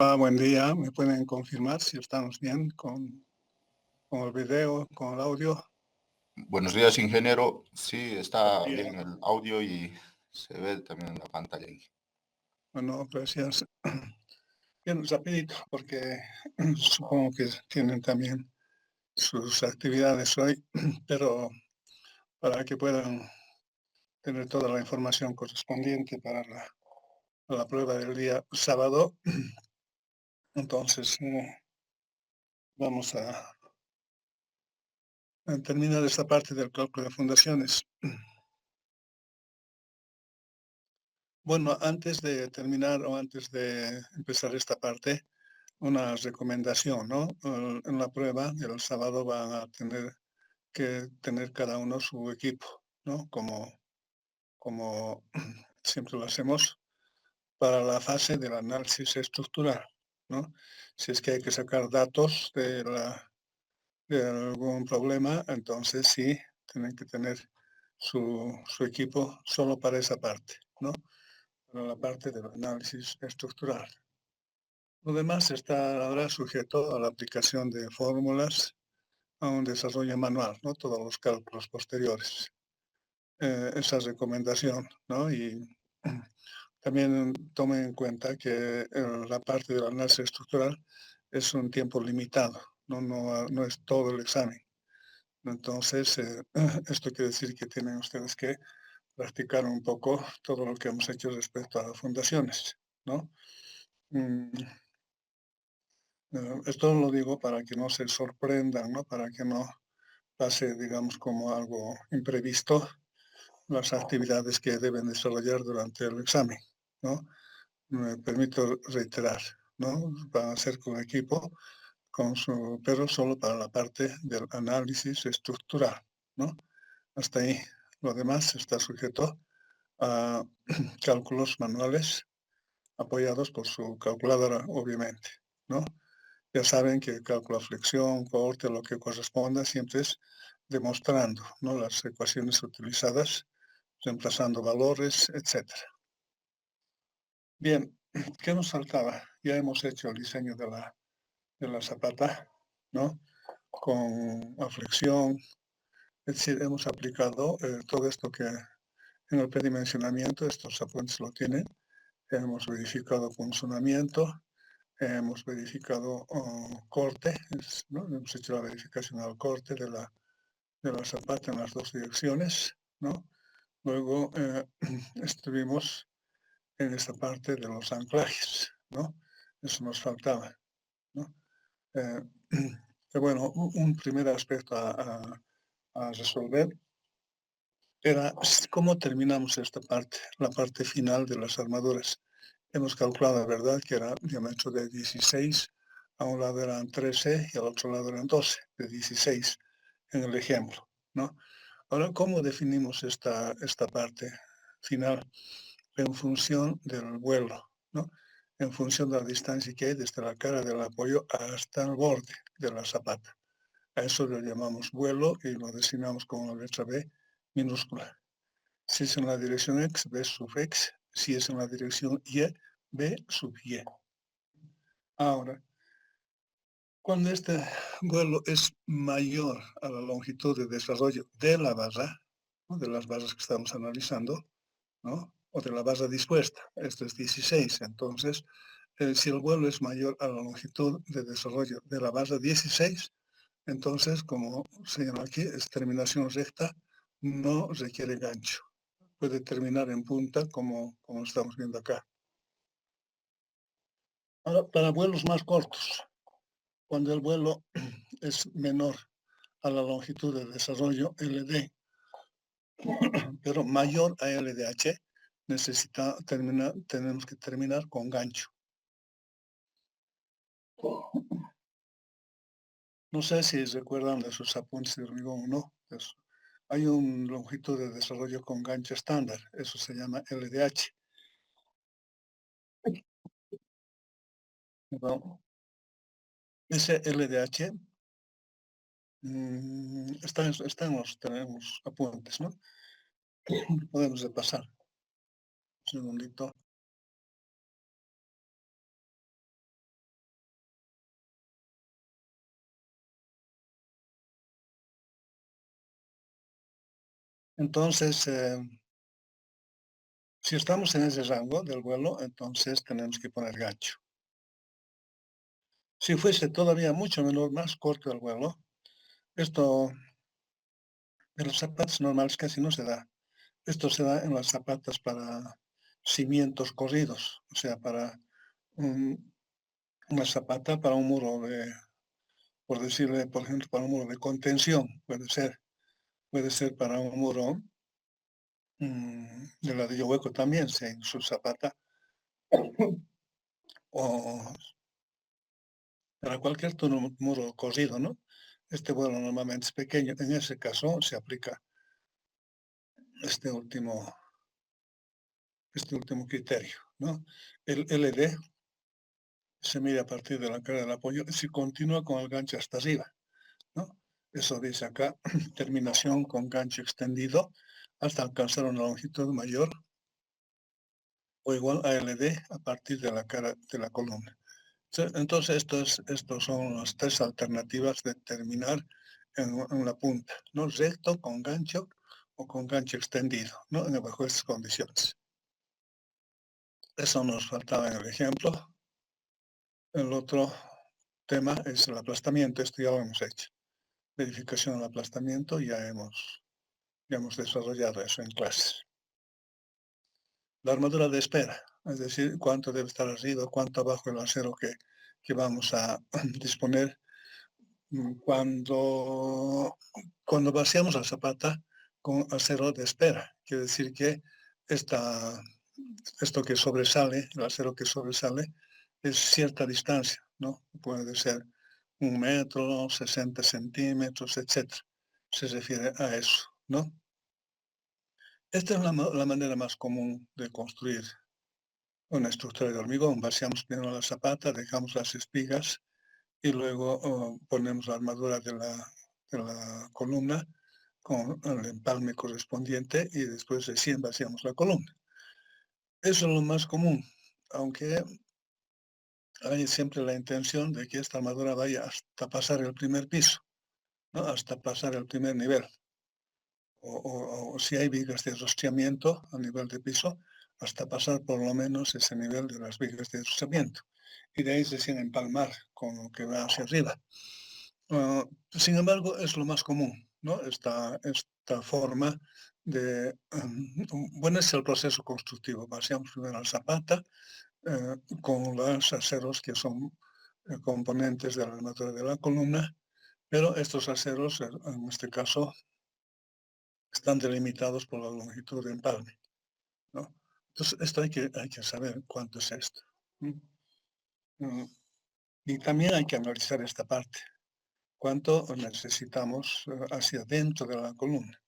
Hola, buen día. ¿Me pueden confirmar si estamos bien con el video, con el audio? Buenos días, ingeniero. Sí, Buen está día. bien el audio y se ve también en la pantalla ahí. Bueno, gracias. Bien, rapidito, porque supongo que tienen también sus actividades hoy, pero para que puedan tener toda la información correspondiente para la prueba del día sábado, entonces vamos a terminar esta parte del cálculo de fundaciones. Bueno, antes de terminar o antes de empezar esta parte, una recomendación, ¿no? En la prueba del sábado van a tener que tener cada uno su equipo, ¿no? Como siempre lo hacemos para la fase del análisis estructural, ¿no? Si es que hay que sacar datos de algún problema, entonces sí, tienen que tener su equipo solo para esa parte, ¿no? Para la parte del análisis estructural. Lo demás está ahora sujeto a la aplicación de fórmulas, a un desarrollo manual, ¿no? Todos los cálculos posteriores. Esa recomendación, ¿no? Y también tomen en cuenta que la parte del análisis estructural es un tiempo limitado, no es todo el examen. Entonces, esto quiere decir que tienen ustedes que practicar un poco todo lo que hemos hecho respecto a fundaciones, ¿no? Mm, esto lo digo para que no se sorprendan, ¿no? Para que no pase, digamos, como algo imprevisto las actividades que deben desarrollar durante el examen, ¿no? Me permito reiterar, ¿no? Va a ser con equipo, pero solo para la parte del análisis estructural, ¿no? Hasta ahí. Lo demás está sujeto a cálculos manuales apoyados por su calculadora, obviamente, ¿no? Ya saben que cálculo flexión, corte, lo que corresponda, siempre es demostrando, ¿no? Las ecuaciones utilizadas, reemplazando valores, etcétera. Bien, ¿qué nos faltaba? Ya hemos hecho el diseño de la zapata, ¿no? Con la flexión, es decir, hemos aplicado todo esto que en el predimensionamiento, estos apuntes lo tienen, hemos verificado funcionamiento, hemos verificado corte, ¿no? Hemos hecho la verificación al corte de la zapata en las dos direcciones, ¿no? Luego estuvimos en esta parte de los anclajes, ¿no? Eso nos faltaba, ¿no? Eh, bueno, un primer aspecto a resolver era cómo terminamos esta parte, la parte final de las armaduras. Hemos calculado, ¿verdad?, que era diámetro de 16, a un lado eran 13 y al otro lado eran 12, de 16 en el ejemplo, ¿no? Ahora, ¿cómo definimos esta parte final? En función del vuelo, ¿no? En función de la distancia que hay desde la cara del apoyo hasta el borde de la zapata. A eso lo llamamos vuelo y lo designamos con la letra B minúscula. Si es en la dirección X, B sub X. Si es en la dirección Y, B sub Y. Ahora, cuando este vuelo es mayor a la longitud de desarrollo de la barra, ¿no? De las barras que estamos analizando, ¿no? O de la barra dispuesta, esto es 16, entonces, si el vuelo es mayor a la longitud de desarrollo de la barra 16, entonces, como señala aquí, es terminación recta, no requiere gancho. Puede terminar en punta, como estamos viendo acá. Ahora, para vuelos más cortos, cuando el vuelo es menor a la longitud de desarrollo LD, pero mayor a LDH, tenemos que terminar con gancho. No sé si recuerdan de sus apuntes de hormigón o no. Hay una longitud de desarrollo con gancho estándar, eso se llama LDH. Bueno, ese LDH está en tenemos apuntes, ¿no? Podemos repasar. Un segundito. Entonces, si estamos en ese rango del vuelo, entonces tenemos que poner gancho. Si fuese todavía mucho menor, más corto el vuelo, esto en los zapatos normales casi no se da. Esto se da en las zapatas para cimientos corridos, o sea, para una zapata para un muro de, por decirle, por ejemplo, para un muro de contención, puede ser para un muro de ladrillo hueco también, si en su zapata, o para cualquier muro corrido, ¿no? Este vuelo normalmente es pequeño, en ese caso se aplica este último, este último criterio, ¿no? El LD se mide a partir de la cara del apoyo si continúa con el gancho hasta arriba, ¿no? Eso dice acá, terminación con gancho extendido hasta alcanzar una longitud mayor o igual a LD a partir de la cara de la columna. Entonces, estos son las tres alternativas de terminar en la punta, ¿no? Recto, con gancho o con gancho extendido, ¿no? Bajo estas condiciones. Eso nos faltaba en el ejemplo. El otro tema es el aplastamiento, esto ya lo hemos hecho. Verificación del aplastamiento, ya hemos desarrollado eso en clases. La armadura de espera, es decir, cuánto debe estar arriba, cuánto abajo el acero que vamos a disponer cuando vaciamos la zapata con acero de espera. Quiere decir que esto que sobresale, el acero que sobresale, es cierta distancia, ¿no? Puede ser 1 metro, 60 centímetros, etcétera. Se refiere a eso, ¿no? Esta es la manera más común de construir una estructura de hormigón. Vaciamos primero la zapata, dejamos las espigas y luego ponemos la armadura de la columna con el empalme correspondiente y después recién vaciamos la columna. Eso es lo más común, aunque hay siempre la intención de que esta armadura vaya hasta pasar el primer piso, ¿no? Hasta pasar el primer nivel. O si hay vigas de rostizamiento a nivel de piso, hasta pasar por lo menos ese nivel de las vigas de rostizamiento. Y de ahí recién empalmar con lo que va hacia arriba. Sin embargo, es lo más común, ¿no? Esta forma de, bueno, es el proceso constructivo. Vaciamos primero la zapata con los aceros que son componentes de la armadura de la columna, pero estos aceros, en este caso, están delimitados por la longitud de empalme, ¿no? Entonces, esto hay que saber cuánto es esto. Y también hay que analizar esta parte. Cuánto necesitamos hacia dentro de la columna.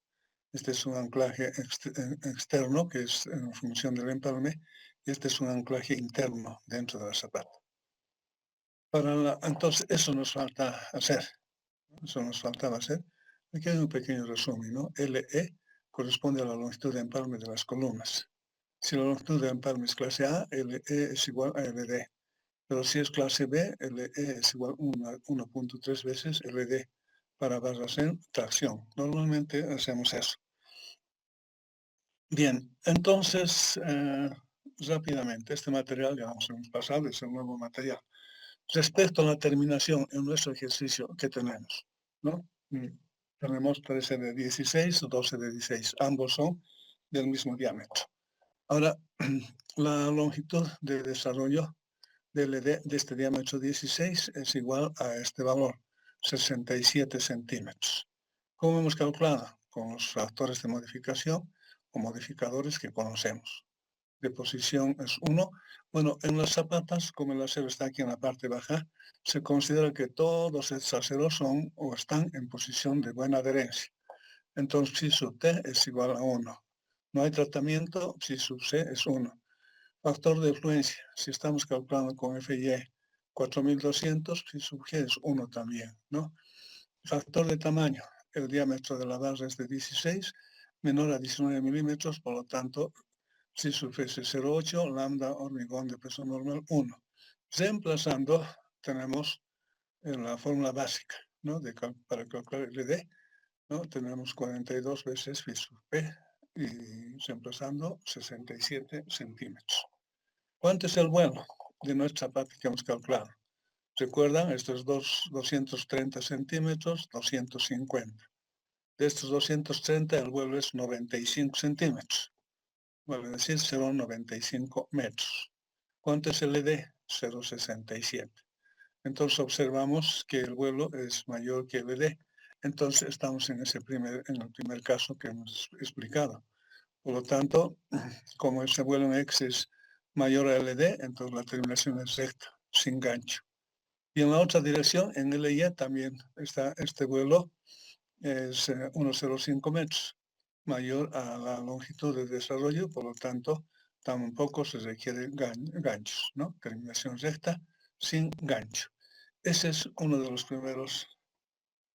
Este es un anclaje externo que es en función del empalme y este es un anclaje interno dentro de la zapata. Entonces, eso nos falta hacer. Eso nos faltaba hacer. Aquí hay un pequeño resumen, ¿no? LE corresponde a la longitud de empalme de las columnas. Si la longitud de empalme es clase A, LE es igual a LD. Pero si es clase B, LE es igual a 1.3 veces LD para barras en tracción. Normalmente hacemos eso. Bien, entonces, rápidamente, este material ya nos hemos pasado, es el nuevo material. Respecto a la terminación en nuestro ejercicio que tenemos, ¿no? Tenemos 13 de 16 o 12 de 16, ambos son del mismo diámetro. Ahora, la longitud de desarrollo del LD de este diámetro 16 es igual a este valor, 67 centímetros. ¿Cómo hemos calculado? Con los factores de modificación o modificadores que conocemos. De posición es 1. Bueno, en las zapatas, como el acero está aquí en la parte baja, se considera que todos estos aceros son o están en posición de buena adherencia. Entonces, psi sub T es igual a 1. No hay tratamiento, psi sub C es 1. Factor de fluencia, si estamos calculando con FIE 4200, psi sub G es 1 también, ¿no? Factor de tamaño, el diámetro de la barra es de 16, menor a 19 milímetros, por lo tanto, psi sub F es 0,8, lambda hormigón de peso normal 1. Reemplazando, tenemos en la fórmula básica, ¿no? Para calcular el LD, ¿no? Tenemos 42 veces phi sub p y reemplazando 67 centímetros. ¿Cuánto es el vuelo de nuestra parte que hemos calculado? ¿Recuerdan? Estos 230 centímetros, 250. De estos 230, el vuelo es 95 centímetros. Vale decir 0,95 metros. ¿Cuánto es el ED? 0,67. Entonces observamos que el vuelo es mayor que el ED. Entonces estamos en el primer caso que hemos explicado. Por lo tanto, como ese vuelo en X es mayor al ED, entonces la terminación es recta, sin gancho. Y en la otra dirección, en LY, también está este vuelo, es 1,05 metros, mayor a la longitud de desarrollo, por lo tanto, tampoco se requiere ganchos, ¿no? Terminación recta, sin gancho. Ese es uno de los primeros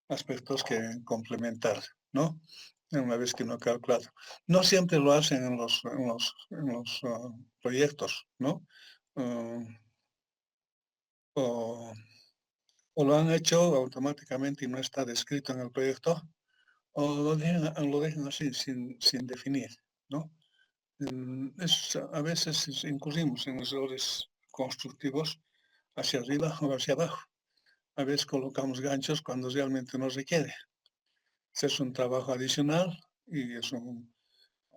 aspectos que complementar, ¿no? Una vez que no ha calculado. No siempre lo hacen en los proyectos, ¿no? O lo han hecho automáticamente y no está descrito en el proyecto, o lo dejan así, sin definir, ¿no? A veces incurrimos en errores constructivos hacia arriba o hacia abajo. A veces colocamos ganchos cuando realmente no requiere. Ese es un trabajo adicional y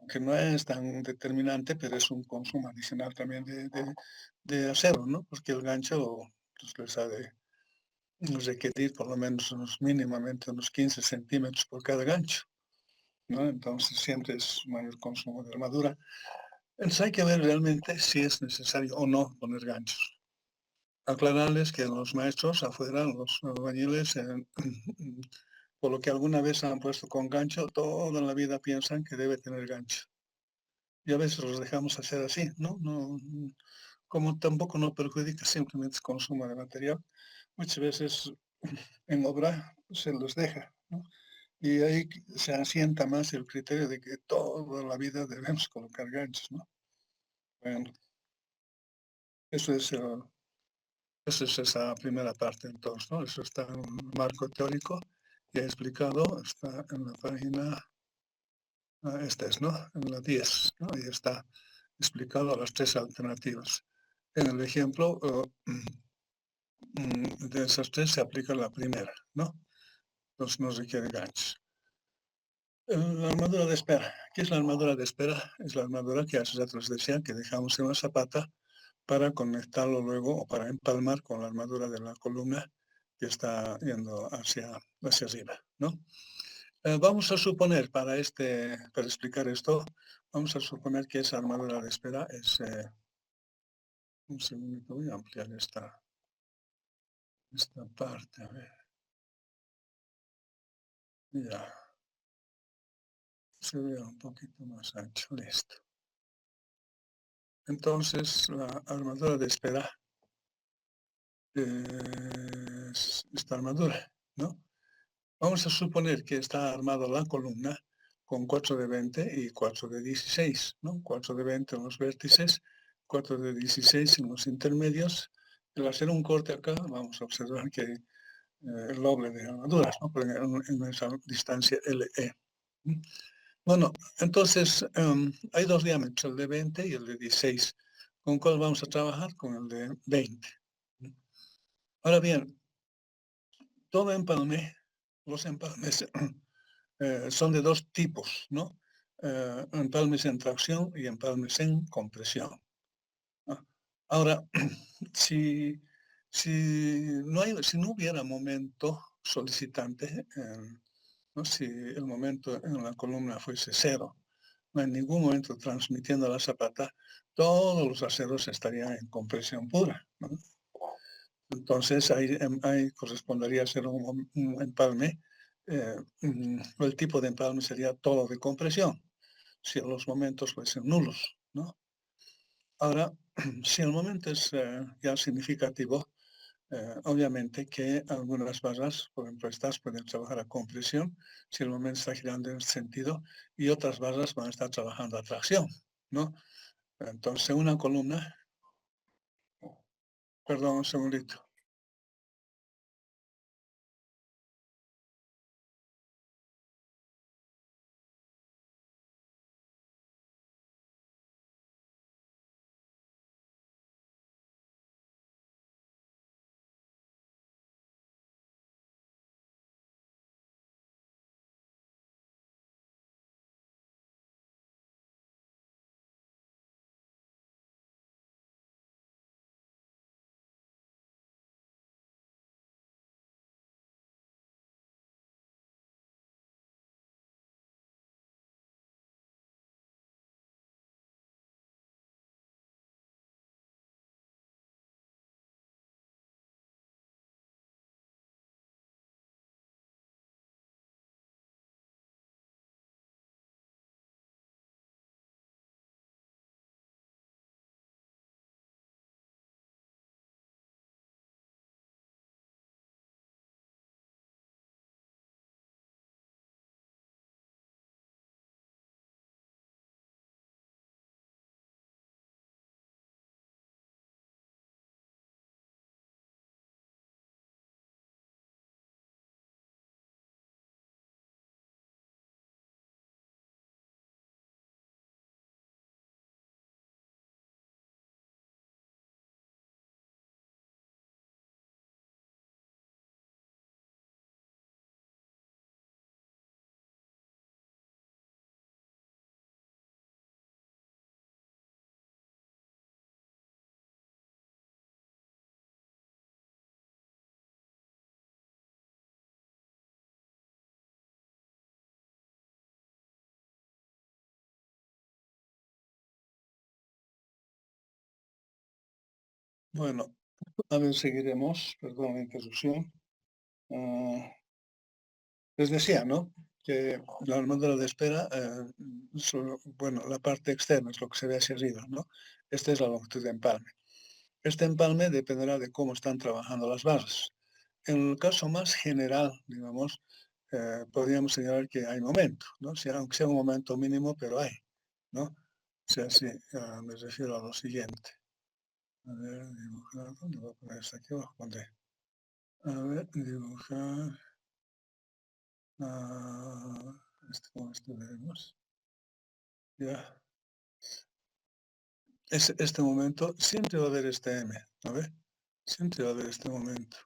que no es tan determinante, pero es un consumo adicional también de acero, ¿no? Porque el gancho pues, les ha de requerir por lo menos mínimamente unos 15 centímetros por cada gancho, ¿no? Entonces siempre es mayor consumo de armadura. Entonces hay que ver realmente si es necesario o no poner ganchos. Aclararles que los maestros afuera, los albañiles, por lo que alguna vez han puesto con gancho, toda la vida piensan que debe tener gancho. Y a veces los dejamos hacer así, ¿no? Como tampoco no perjudica simplemente el consumo de material, muchas veces en obra se los deja, ¿no? Y ahí se asienta más el criterio de que toda la vida debemos colocar ganchos, ¿no? Bueno, eso es, eso es esa primera parte entonces, ¿no? Eso está en un marco teórico, ya explicado, está en la página, esta es, ¿no? En la 10, ¿no? Ahí está explicado las tres alternativas. En el ejemplo, de esas tres se aplica la primera, ¿no? Entonces no requiere ganchos. La armadura de espera. ¿Qué es la armadura de espera? Es la armadura que hace rato les decía que dejamos en la zapata para conectarlo luego o para empalmar con la armadura de la columna que está yendo hacia arriba, ¿no? Vamos a suponer para explicar esto, vamos a suponer que esa armadura de espera es, un segundo, voy a ampliar esta parte, a ver, ya, se ve un poquito más ancho, listo. Entonces, la armadura de espera es esta armadura, ¿no? Vamos a suponer que está armada la columna con 4 de 20 y 4 de 16, ¿no? 4 de 20 en los vértices, 4 de 16 en los intermedios. Al hacer un corte acá, vamos a observar que el doble de armaduras, ¿no? Pero en esa distancia LE. Bueno, entonces hay dos diámetros, el de 20 y el de 16. ¿Con cuál vamos a trabajar? Con el de 20. Ahora bien, todo empalme, los empalmes son de dos tipos, ¿no? Empalmes en tracción y empalmes en compresión, ¿no? Ahora, si, si no hubiera momento solicitante, ¿no? Si el momento en la columna fuese cero, no en ningún momento transmitiendo la zapata, todos los aceros estarían en compresión pura, ¿no? Entonces ahí correspondería ser un empalme. El tipo de empalme sería todo de compresión, si los momentos fuesen nulos, ¿no? Ahora, si el momento es ya significativo, obviamente que algunas barras, por ejemplo, estas pueden trabajar a compresión si el momento está girando en ese sentido y otras barras van a estar trabajando a tracción, ¿no? Entonces, una columna, perdón, un segundito. Bueno, a ver, seguiremos. Perdón la interrupción. Les decía, ¿no? Que la módulo de espera, bueno, la parte externa es lo que se ve hacia arriba, ¿no? Esta es la longitud de empalme. Este empalme dependerá de cómo están trabajando las bases. En el caso más general, digamos, podríamos señalar que hay momento, ¿no? Aunque sea un momento mínimo, pero hay, ¿no? O sea, sí, me refiero a lo siguiente. A ver, dibujar, ¿dónde voy a poner esto? Aquí abajo, pondré. A ver, dibujar. Con esto veremos. Ya. Este momento, siempre va a haber este M, ¿no ve? Siempre va a haber este momento.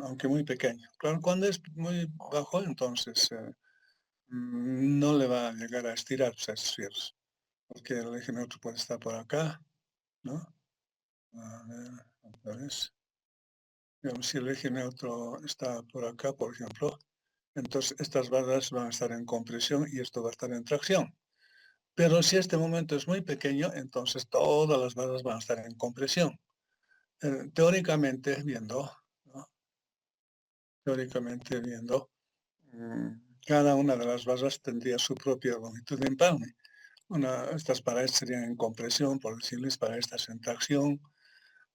Aunque muy pequeño. Claro, cuando es muy bajo, entonces no le va a llegar a estirarse a esos fierros, porque el eje neutro puede estar por acá, ¿no? A ver, otra vez. Digamos, si el eje neutro está por acá, por ejemplo, entonces estas barras van a estar en compresión y esto va a estar en tracción. Pero si este momento es muy pequeño, entonces todas las barras van a estar en compresión. Teóricamente viendo, ¿no? Teóricamente viendo, cada una de las barras tendría su propia longitud de empalme. Estas para estas serían en compresión, por decirles, para estas en tracción,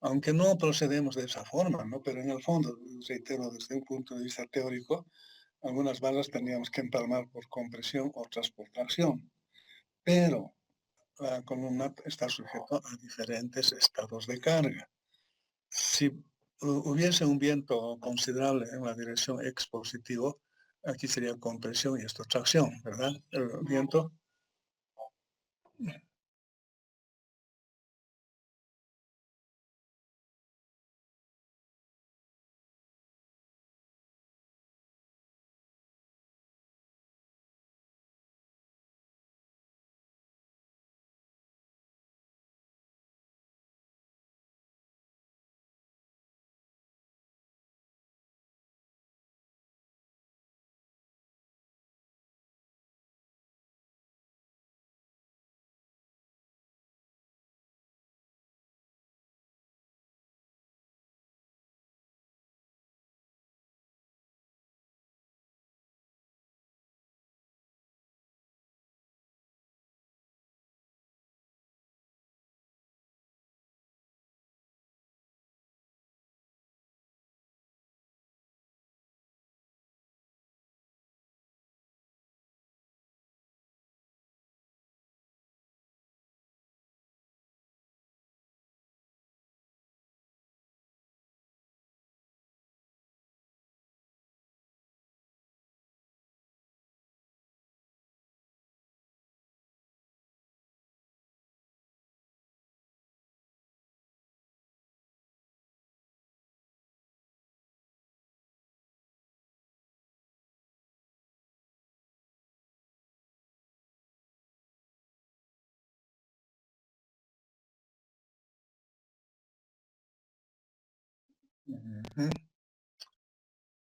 aunque no procedemos de esa forma, ¿no? Pero en el fondo, reitero, desde un punto de vista teórico, algunas barras tendríamos que empalmar por compresión, otras por tracción. Pero la columna está sujeto a diferentes estados de carga. Si hubiese un viento considerable en la dirección X positivo, aquí sería compresión y esto tracción, ¿verdad? El viento.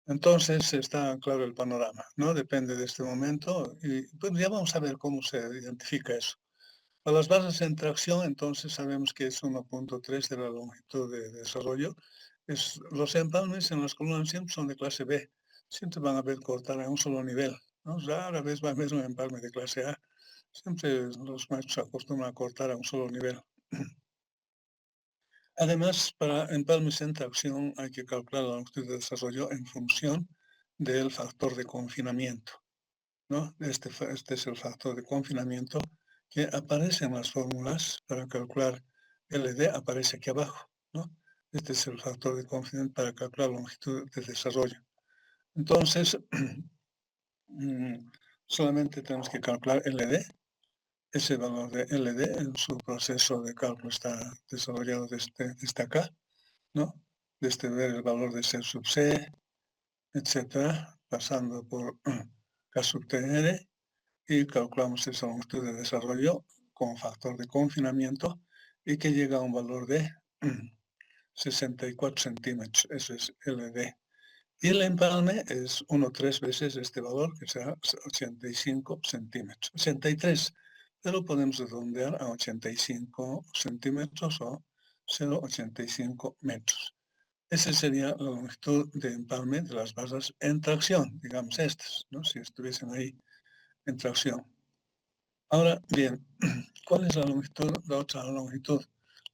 Entonces está claro el panorama, ¿no? Depende de este momento y pues ya vamos a ver cómo se identifica eso. Para las bases en tracción, entonces sabemos que es 1.3 de la longitud de desarrollo. Los empalmes en las columnas siempre son de clase B, siempre van a ver cortar a un solo nivel, ¿no? Rara vez va a haber un empalme de clase A, siempre los maestros acostumbran a cortar a un solo nivel. Además, para empalmes en tracción hay que calcular la longitud de desarrollo en función del factor de confinamiento, ¿no? Este es el factor de confinamiento que aparece en las fórmulas para calcular LD, aparece aquí abajo, ¿no? Este es el factor de confinamiento para calcular la longitud de desarrollo. Entonces, solamente tenemos que calcular LD. Ese valor de LD en su proceso de cálculo está desarrollado desde acá, ¿no? Desde ver el valor de C sub C, etcétera, pasando por K sub TR, y calculamos esa longitud de desarrollo con factor de confinamiento y que llega a un valor de 64 centímetros, eso es LD. Y el empalme es 1,3 veces este valor, que será 85 centímetros, 83, pero podemos redondear a 85 centímetros o 0,85 metros. Esa sería la longitud de empalme de las basas en tracción, digamos estas, ¿no? Si estuviesen ahí en tracción. Ahora bien, ¿cuál es la longitud, la otra longitud?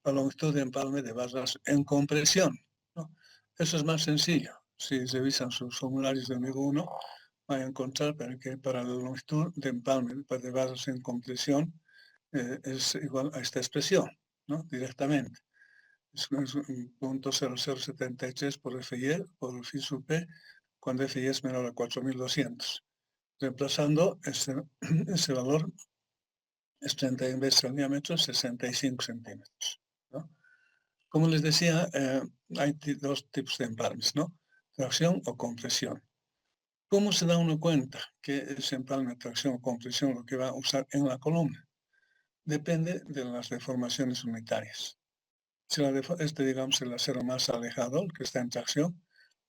La longitud de empalme de basas en compresión, ¿no? Eso es más sencillo. Si revisan sus formularios de amigo 1, van a encontrar que para la longitud de empalme de basas en compresión es igual a esta expresión, ¿no? Directamente. Es un punto 0073 por FI por phi sub P, cuando FI es menor a 4200. Reemplazando ese valor, es 31 veces el diámetro, 65 centímetros, ¿no? Como les decía, hay dos tipos de empalmes, ¿no? Tracción o compresión. ¿Cómo se da uno cuenta que ese empalme, tracción o compresión lo que va a usar en la columna? Depende de las deformaciones unitarias. Si digamos, el acero más alejado, el que está en tracción,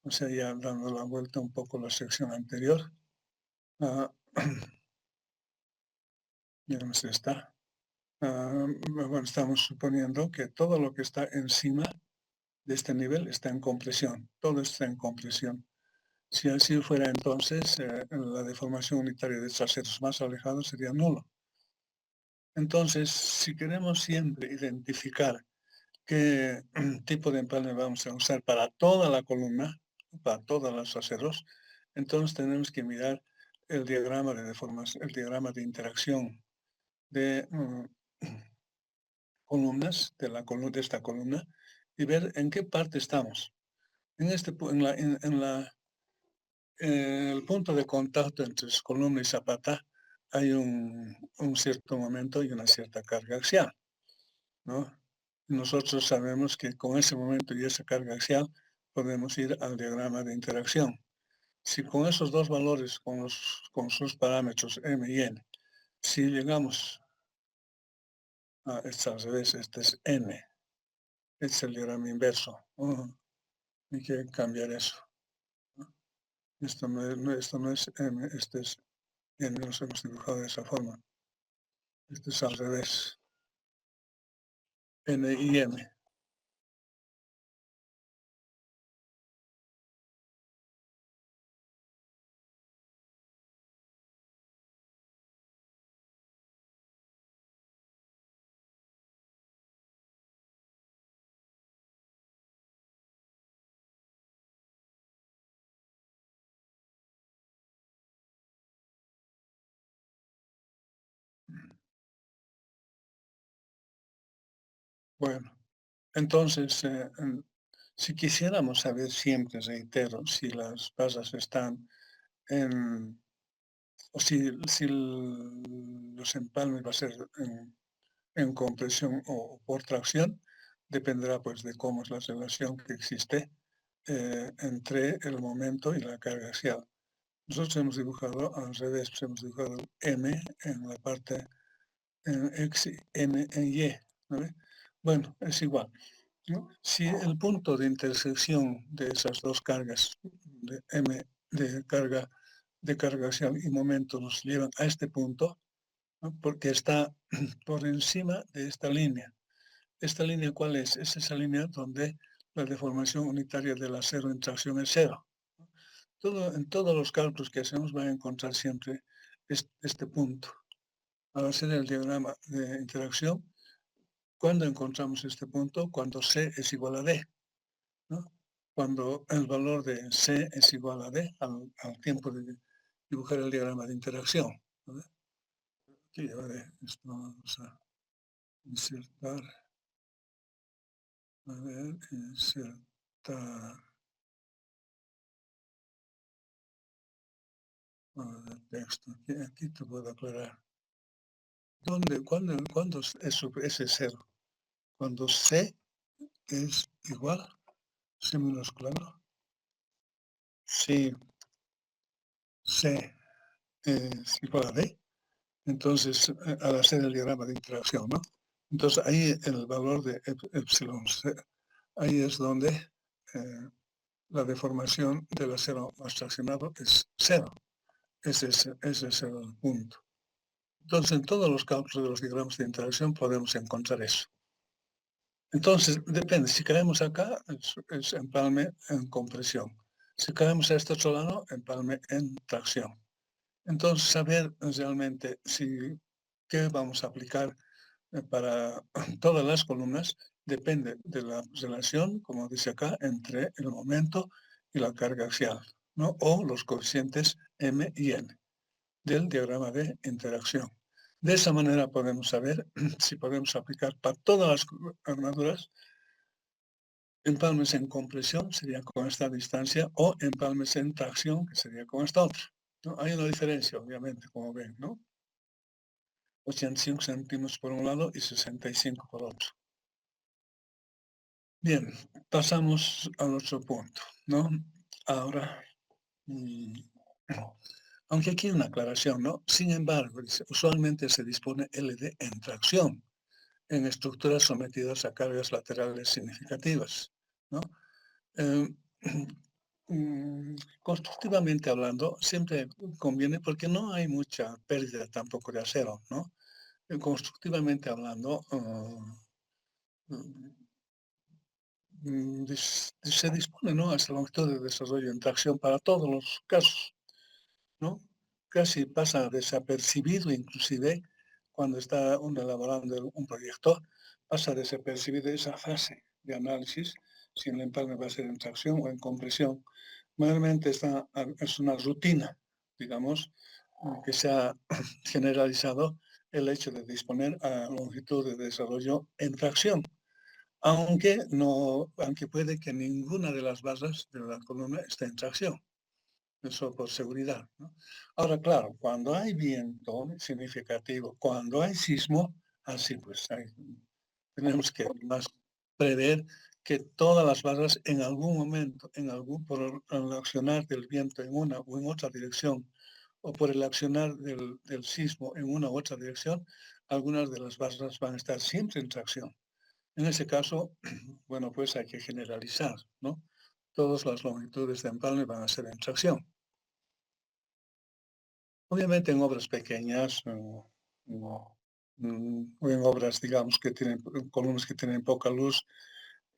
o sea, ya dando la vuelta un poco a la sección anterior, digamos, está. Bueno, estamos suponiendo que todo lo que está encima de este nivel está en compresión, todo está en compresión. Si así fuera, entonces la deformación unitaria de estos aceros más alejados sería nulo. Entonces, si queremos siempre identificar qué tipo de empalme vamos a usar para toda la columna, para todos los aceros, entonces tenemos que mirar el diagrama de deformación, el diagrama de interacción de columnas, de esta columna, y ver en qué parte estamos. En el punto de contacto entre columna y zapata hay un cierto momento y una cierta carga axial, ¿no? Nosotros sabemos que con ese momento y esa carga axial podemos ir al diagrama de interacción. Si con esos dos valores, con sus parámetros m y n, si llegamos a este al revés, este es n, este es el diagrama inverso. Hay que cambiar eso. Esto no es m, este es n, nos hemos dibujado de esa forma. Este es al revés. N y M. Bueno, entonces, si quisiéramos saber siempre, reitero, si las basas están o si los empalmes va a ser en compresión o por tracción, dependerá pues de cómo es la relación que existe entre el momento y la carga axial. Nosotros hemos dibujado al revés, pues hemos dibujado M en la parte en X y N en Y, ¿no? Bueno, es igual, ¿no? Si el punto de intersección de esas dos cargas, de M de carga axial y momento, nos llevan a este punto, ¿no? Porque está por encima de esta línea. ¿Esta línea cuál es? Es esa línea donde la deformación unitaria del acero en tracción es cero. En todos los cálculos que hacemos van a encontrar siempre este punto. Al hacer el diagrama de interacción, ¿cuándo encontramos este punto? Cuando C es igual a D, ¿no? Cuando el valor de C es igual a D al tiempo de dibujar el diagrama de interacción, ¿no? Aquí llevaré esto, vamos a insertar, a ver, insertar, texto, aquí te puedo aclarar. ¿Cuándo es ese cero? Cuando C es igual, C minúscula, si C es igual a D, entonces al hacer el diagrama de interacción, ¿no? Entonces ahí el valor de epsilon C, ahí es donde la deformación del acero abstraccionado es cero. Ese es el punto, Entonces, en todos los cálculos de los diagramas de interacción podemos encontrar eso. Entonces, depende, si caemos acá, es empalme en compresión. Si caemos a este otro lado, empalme en tracción. Entonces, saber realmente qué vamos a aplicar para todas las columnas depende de la relación, como dice acá, entre el momento y la carga axial, ¿no? O los coeficientes M y N del diagrama de interacción. De esa manera podemos saber si podemos aplicar para todas las armaduras empalmes en compresión, sería con esta distancia, o empalmes en tracción, que sería con esta otra, ¿no? Hay una diferencia, obviamente, como ven, ¿no? 85 centímetros por un lado y 65 por otro. Bien, pasamos al otro punto, ¿no? Ahora, aunque aquí hay una aclaración, ¿no? Sin embargo, usualmente se dispone LD en tracción en estructuras sometidas a cargas laterales significativas, ¿no? Eh, constructivamente hablando, siempre conviene porque no hay mucha pérdida tampoco de acero, ¿no? Constructivamente hablando, se dispone, ¿no?, hasta longitud de desarrollo en tracción para todos los casos, ¿no? Casi pasa desapercibido, inclusive cuando está uno elaborando un proyecto, pasa desapercibido esa fase de análisis, si el empalme va a ser en tracción o en compresión. Mayormente es una rutina, digamos, que se ha generalizado el hecho de disponer a longitud de desarrollo en tracción. Aunque puede que ninguna de las barras de la columna esté en tracción, eso por seguridad, ¿no? Ahora, claro, cuando hay viento significativo, cuando hay sismo, así pues tenemos que más prever que todas las barras en algún momento, por el accionar del viento en una o en otra dirección, o por el accionar del sismo en una u otra dirección, algunas de las barras van a estar siempre en tracción. En ese caso, bueno, pues hay que generalizar, ¿no? Todas las longitudes de empalme van a ser en tracción. Obviamente en obras pequeñas, o en obras, digamos, que tienen columnas que tienen poca luz,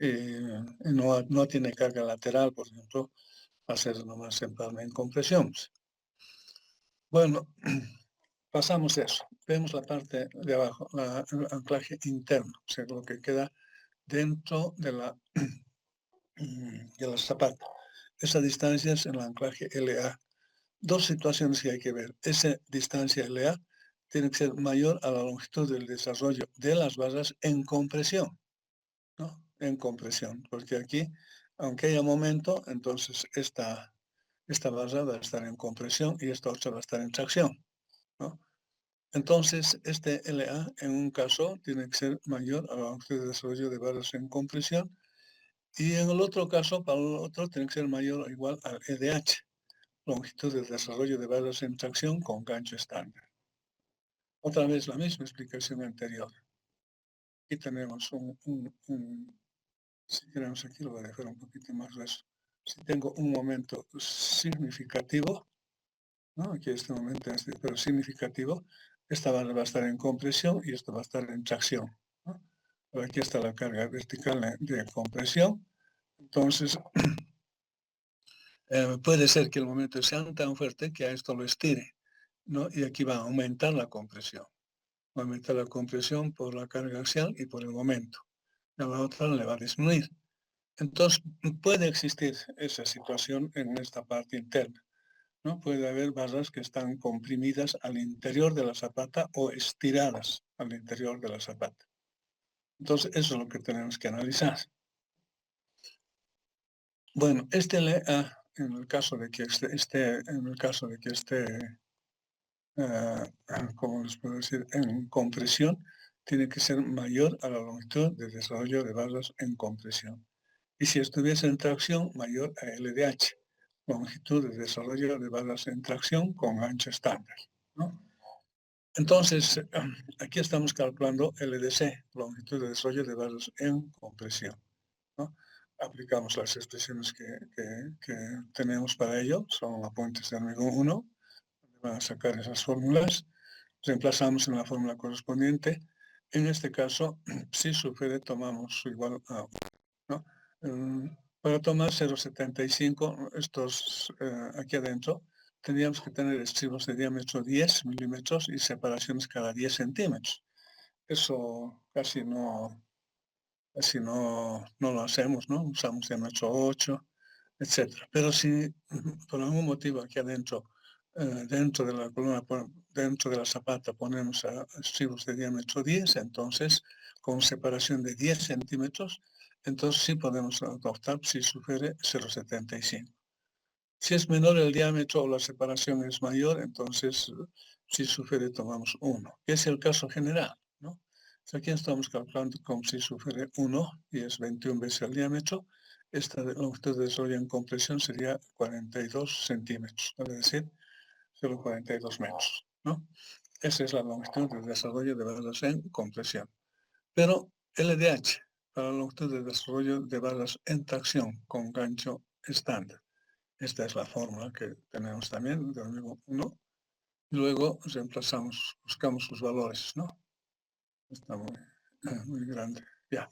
no tiene carga lateral, por ejemplo, va a ser nomás empalme en compresión. Bueno, pasamos eso. Vemos la parte de abajo, el anclaje interno, o sea, lo que queda dentro de la zapata. Esa distancia es el anclaje LA. Dos situaciones que hay que ver. Esa distancia LA tiene que ser mayor a la longitud del desarrollo de las barras en compresión, ¿no? En compresión, porque aquí, aunque haya momento, entonces esta barra va a estar en compresión y esta otra va a estar en tracción, ¿no? Entonces, este LA en un caso tiene que ser mayor a la longitud de desarrollo de barras en compresión y en el otro caso, para el otro, tiene que ser mayor o igual al EDH, longitud de desarrollo de barras en tracción con gancho estándar. Otra vez la misma explicación anterior. Aquí tenemos si queremos aquí lo voy a dejar un poquito más grueso. Si tengo un momento significativo, ¿no? Aquí este momento pero significativo, esta barra va a estar en compresión y esta va a estar en tracción, ¿no? Pero aquí está la carga vertical de compresión. Entonces, puede ser que el momento sea tan fuerte que a esto lo estire, ¿no? Y aquí va a aumentar la compresión. Va a aumentar la compresión por la carga axial y por el momento. Y a la otra le va a disminuir. Entonces, puede existir esa situación en esta parte interna, ¿no? Puede haber barras que están comprimidas al interior de la zapata o estiradas al interior de la zapata. Entonces, eso es lo que tenemos que analizar. Bueno, en el caso de que esté, como les puedo decir, en compresión, tiene que ser mayor a la longitud de desarrollo de barras en compresión. Y si estuviese en tracción, mayor a LDH, longitud de desarrollo de barras en tracción con ancho estándar, ¿no? Entonces, aquí estamos calculando LDC, longitud de desarrollo de barras en compresión, ¿no? Aplicamos las expresiones que tenemos para ello, son apuntes de amigo 1, van a sacar esas fórmulas. reemplazamos en la fórmula correspondiente. En este caso, psi sub r tomamos igual a 1, ¿no? Para tomar 0,75, estos aquí adentro, tendríamos que tener estribos de diámetro 10 milímetros y separaciones cada 10 centímetros. Eso casi no lo hacemos, ¿no? Usamos diámetro 8, etcétera. Pero si por algún motivo aquí adentro, dentro de la columna, dentro de la zapata, ponemos estribos de diámetro 10, entonces con separación de 10 centímetros, entonces sí podemos adoptar si supere 0,75. Si es menor el diámetro o la separación es mayor, entonces si supere tomamos 1, que es el caso general, ¿no? Aquí estamos calculando como si supere 1 y es 21 veces el diámetro. Esta longitud de desarrollo en compresión sería 42 centímetros, es decir, 0,42 metros, ¿no? Esa es la longitud de desarrollo de barras en compresión. Pero LDH, para la longitud de desarrollo de barras en tracción con gancho estándar. Esta es la fórmula que tenemos también, del mismo 1. Luego reemplazamos, buscamos sus valores, ¿no? Está muy grande. Ya.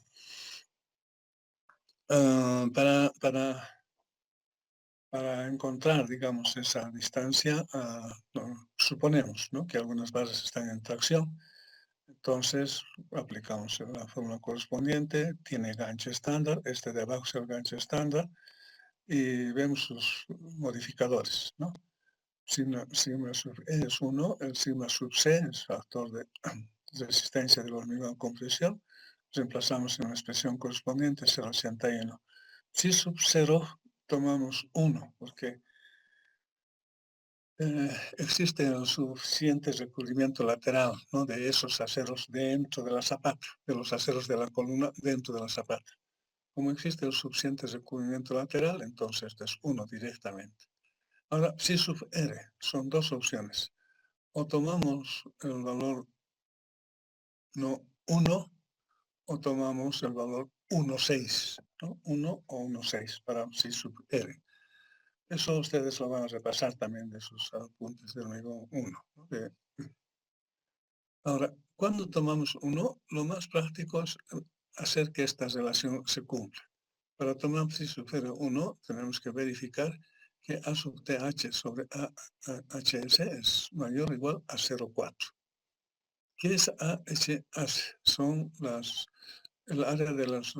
Para encontrar, digamos, esa distancia, suponemos, ¿no?, que algunas bases están en tracción. Entonces, aplicamos la fórmula correspondiente, tiene gancho estándar, este de abajo es el gancho estándar, y vemos sus modificadores, ¿no? Sigma sub E es 1, el sigma sub C es factor de resistencia del hormigón a compresión. Reemplazamos en la expresión correspondiente 0,81. Si sub 0 tomamos 1, porque existe el suficiente recubrimiento lateral, ¿no?, de esos aceros dentro de la zapata, de los aceros de la columna dentro de la zapata. Como existe el suficiente recubrimiento lateral, entonces esto es 1 directamente. Ahora, psi sub r, son dos opciones. O tomamos el valor no 1 o tomamos el valor 1,6, ¿no? 1 o 1,6 para psi sub r. Eso ustedes lo van a repasar también de sus apuntes del hormigón 1, ¿no? Ahora, cuando tomamos 1, lo más práctico es hacer que esta relación se cumpla. Para tomar psi sub r 1, tenemos que verificar que A sub TH sobre AHS es mayor o igual a 0,4. ¿Qué es AHS? Son el área de las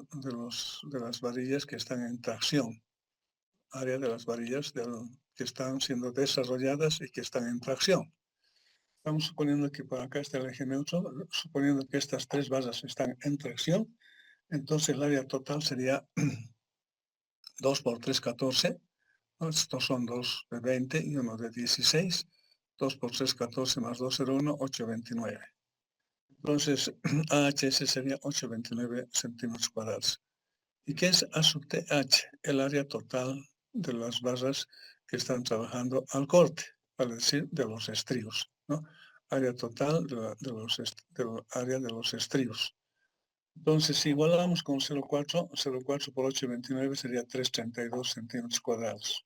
varillas que están en tracción, área de las varillas que están siendo desarrolladas y que están en tracción. Estamos suponiendo que por acá está el eje neutro, suponiendo que estas tres barras están en tracción, entonces el área total sería 2 por 3, 14. Estos son 2 de 20 y 1 de 16. 2 por 3, 14 más 2, 0,1, 8,29. Entonces, AHS sería 8,29 centímetros cuadrados. ¿Y qué es A sub TH? El área total de las barras que están trabajando al corte, vale decir, de los estribos, ¿no? Área total del área de los estribos. Entonces, si igualamos con 0,4, 0,4 por 8,29 sería 3,32 centímetros cuadrados.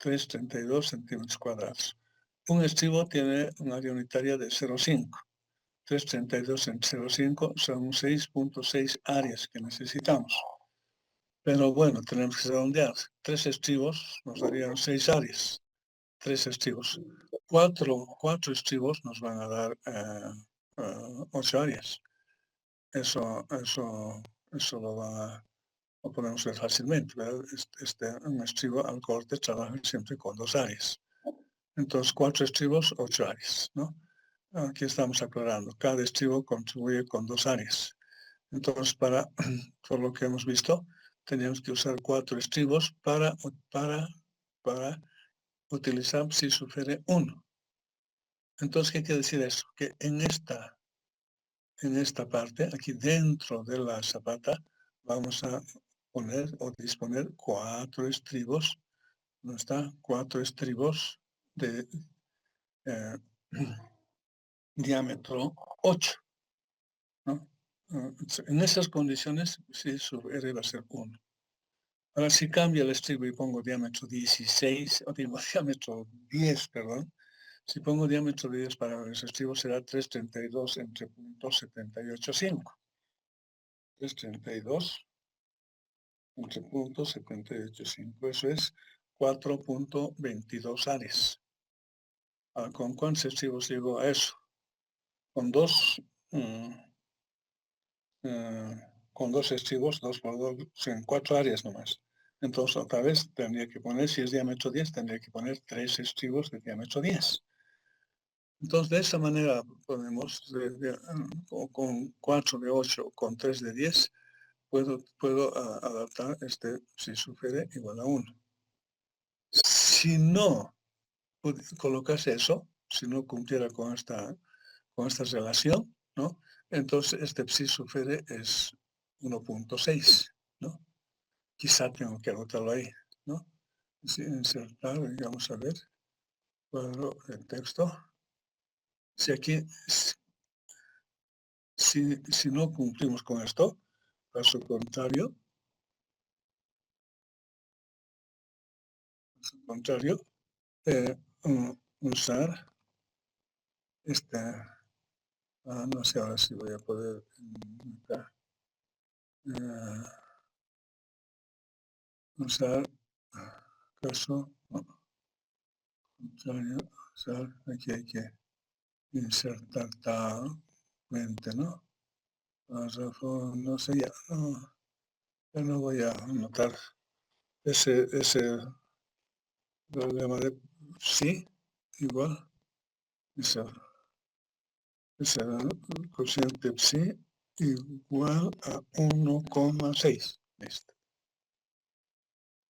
3,32 centímetros cuadrados. Un estribo tiene un área unitaria de 0,5. 3,32 en 0,5 son 6,6 áreas que necesitamos. Pero bueno, tenemos que redondear. 3 estribos nos darían 6 áreas. 3 estribos. 4 estribos nos van a dar 8 áreas. Eso lo podemos ver fácilmente, ¿verdad? Un estribo al corte trabaja siempre con 2 áreas. Entonces, 4 estribos, 8 áreas, ¿no? Aquí estamos aclarando. Cada estribo contribuye con 2 áreas. Entonces, por lo que hemos visto, teníamos que usar 4 estribos para utilizar psi sub r 1. Entonces, ¿qué quiere decir eso? Que en esta parte, aquí dentro de la zapata, vamos a poner o disponer 4 estribos, ¿no está? 4 estribos de diámetro 8, ¿no? En esas condiciones, psi sub r va a ser 1. Ahora, si cambio el estribo y pongo diámetro 16, o digo diámetro 10, perdón, Si pongo diámetro de 10 para el estribo será 332 entre puntos 78,5. 332 entre puntos 78,5. Eso es 4.22 ares. ¿Con cuántos estribos llego a eso? Con dos estribos, 2 por 2, en 4 áreas nomás. Entonces, otra vez tendría que poner, si es diámetro 10, tendría que poner 3 estribos de diámetro 10. Entonces, de esa manera podemos, con 4 de 8, con 3 de 10, puedo adaptar si sucede igual a 1. Si no colocase eso, si no cumpliera con esta relación, ¿no? Entonces este psi sufere es 1.6, ¿no? Quizá tengo que anotarlo ahí, ¿no? Sí, insertar, vamos a ver, cuadro el texto. Si aquí, si no cumplimos con esto, caso contrario, usar no sé ahora si voy a poder usar caso contrario, usar, aquí hay que insertar talmente, ¿no? No sé, ya no voy a anotar ese problema de sí, igual, ese cociente psi igual a 1,6. Listo.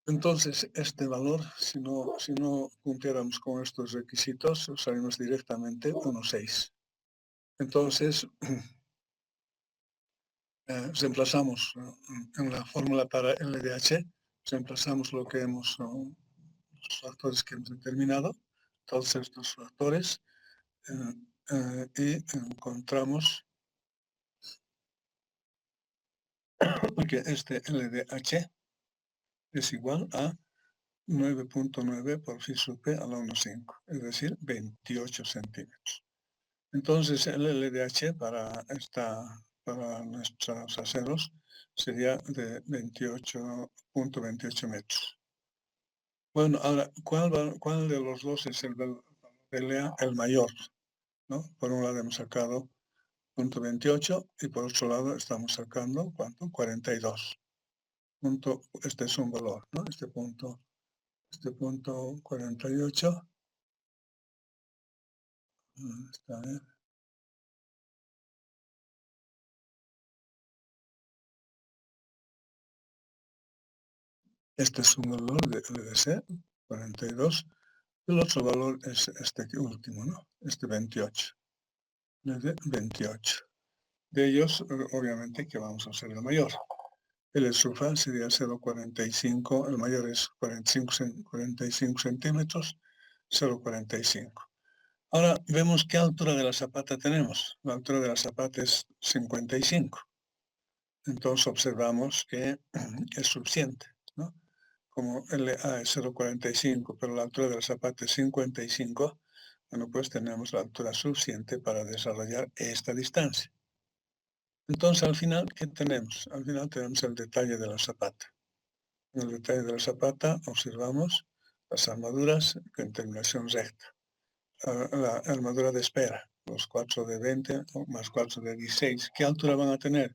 Entonces, este valor, si no cumpliéramos con estos requisitos, usaríamos directamente 1,6. Entonces, reemplazamos en la fórmula para LDH, reemplazamos los factores que hemos determinado, todos estos factores, y encontramos que este LDH es igual a 9.9 por phi sub p a la 1,5, es decir, 28 centímetros. Entonces el LDH para nuestros aceros sería de 28.28 metros. Bueno, ahora, ¿cuál de los dos es el LA el mayor? ¿No? Por un lado hemos sacado 0.28 y por otro lado estamos sacando, ¿cuánto? 42. Este es un valor, ¿no? Este punto 48. Está bien. Este es un valor de LDC, 42. El otro valor es este último, ¿no? Este 28. De 28. De ellos, obviamente, que vamos a hacer el mayor. El SUFA sería 0,45, el mayor es 45 centímetros, 0,45. Ahora vemos qué altura de la zapata tenemos. La altura de la zapata es 55. Entonces observamos que es suficiente, ¿no? Como LA es 0,45, pero la altura de la zapata es 55, bueno, pues tenemos la altura suficiente para desarrollar esta distancia. Entonces, al final, ¿qué tenemos? Al final tenemos el detalle de la zapata. En el detalle de la zapata observamos las armaduras en terminación recta. La armadura de espera, los 4 de 20 más 4 de 16. ¿Qué altura van a tener?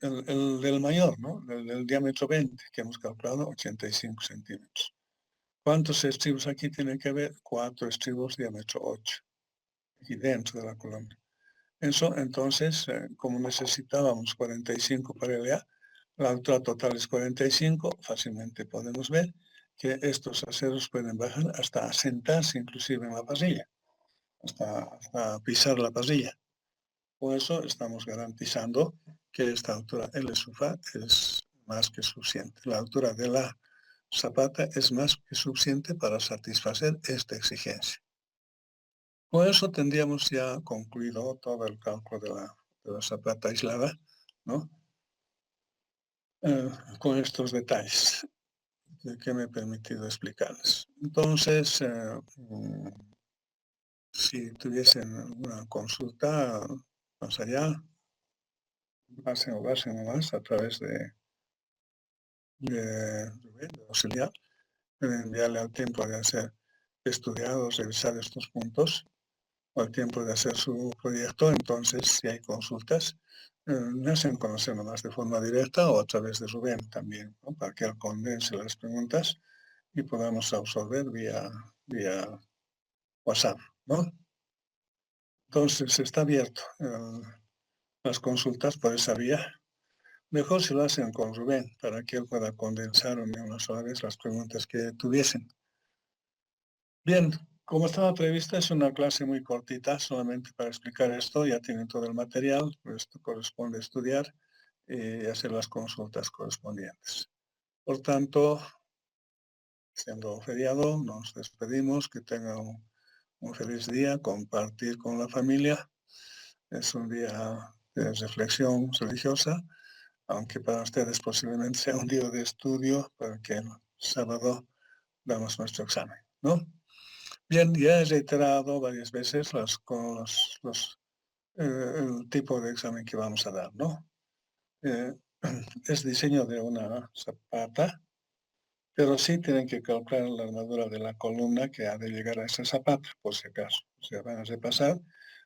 El del mayor, ¿no? El diámetro 20, que hemos calculado, 85 centímetros. ¿Cuántos estribos aquí tienen que haber? 4 estribos, diámetro 8, aquí dentro de la columna. Eso, entonces, como necesitábamos 45 para LA, la altura total es 45, fácilmente podemos ver que estos aceros pueden bajar hasta asentarse inclusive en la parrilla, hasta pisar la parrilla. Por eso estamos garantizando que esta altura L sub A es más que suficiente. La altura de la zapata es más que suficiente para satisfacer esta exigencia. Con eso tendríamos ya concluido todo el cálculo de la zapata aislada, ¿no? Con estos detalles que me he permitido explicarles. Entonces, Si tuviesen alguna consulta más allá, pasen nomás a través Rubén, de auxiliar, enviarle al tiempo de hacer estudiados, revisar estos puntos, o al tiempo de hacer su proyecto. Entonces, si hay consultas, me hacen conocer nomás de forma directa o a través de Rubén también, ¿no? Para que él condense las preguntas y podamos absorber vía WhatsApp, ¿no? Entonces, está abierto las consultas por esa vía. Mejor si lo hacen con Rubén, para que él pueda condensar en una sola vez las preguntas que tuviesen. Bien, como estaba prevista, es una clase muy cortita, solamente para explicar esto. Ya tienen todo el material, pues esto corresponde estudiar y hacer las consultas correspondientes. Por tanto, siendo feriado, nos despedimos, que tengan un feliz día, compartir con la familia. Es un día de reflexión religiosa, aunque para ustedes posiblemente sea un día de estudio, porque el sábado damos nuestro examen, ¿no? Bien, ya he reiterado varias veces el tipo de examen que vamos a dar, ¿no? Eh, es diseño de una zapata, pero sí tienen que calcular la armadura de la columna que ha de llegar a esa zapata, por si acaso. O sea, van a repasar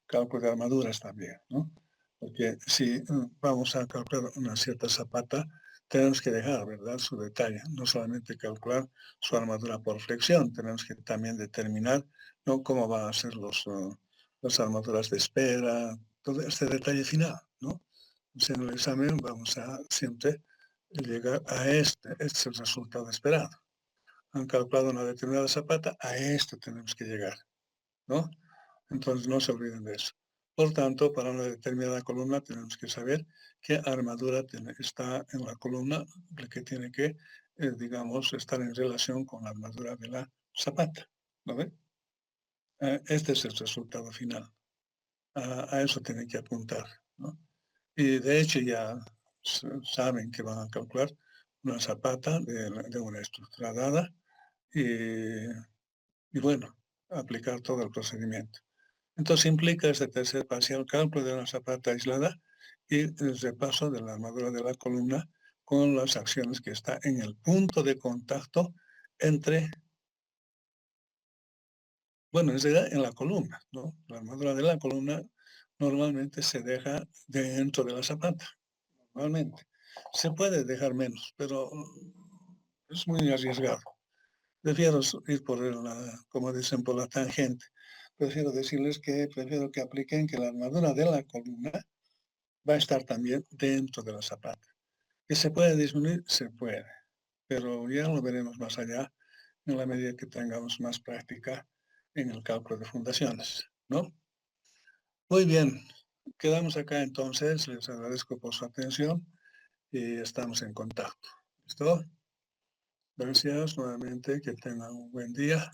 cálculo de armaduras también, ¿no? Porque si vamos a calcular una cierta zapata, tenemos que dejar, ¿verdad?, su detalle. No solamente calcular su armadura por flexión, tenemos que también determinar, ¿no?, cómo van a ser las armaduras de espera, todo este detalle final, ¿no? O sea, en el examen vamos a siempre llegar a este es el resultado esperado. Han calculado una determinada zapata, a esto tenemos que llegar, ¿no? Entonces no se olviden de eso. Por tanto, para una determinada columna tenemos que saber qué armadura está en la columna, la que tiene que, digamos, estar en relación con la armadura de la zapata, ¿no ve? Este es el resultado final. A eso tienen que apuntar, ¿no? Y de hecho ya saben que van a calcular una zapata de una estructura dada y bueno, aplicar todo el procedimiento. Entonces implica este tercer parcial cálculo de una zapata aislada y el repaso de la armadura de la columna con las acciones que está en el punto de contacto entre, bueno, en realidad en la columna, ¿no? La armadura de la columna normalmente se deja dentro de la zapata, normalmente. Se puede dejar menos, pero es muy arriesgado. Prefiero ir por como dicen, por la tangente. Prefiero decirles que prefiero que apliquen que la armadura de la columna va a estar también dentro de la zapata. ¿Que se puede disminuir? Se puede, pero ya lo veremos más allá en la medida que tengamos más práctica en el cálculo de fundaciones, ¿no? Muy bien, quedamos acá entonces. Les agradezco por su atención y estamos en contacto. ¿Listo? Gracias nuevamente, que tengan un buen día.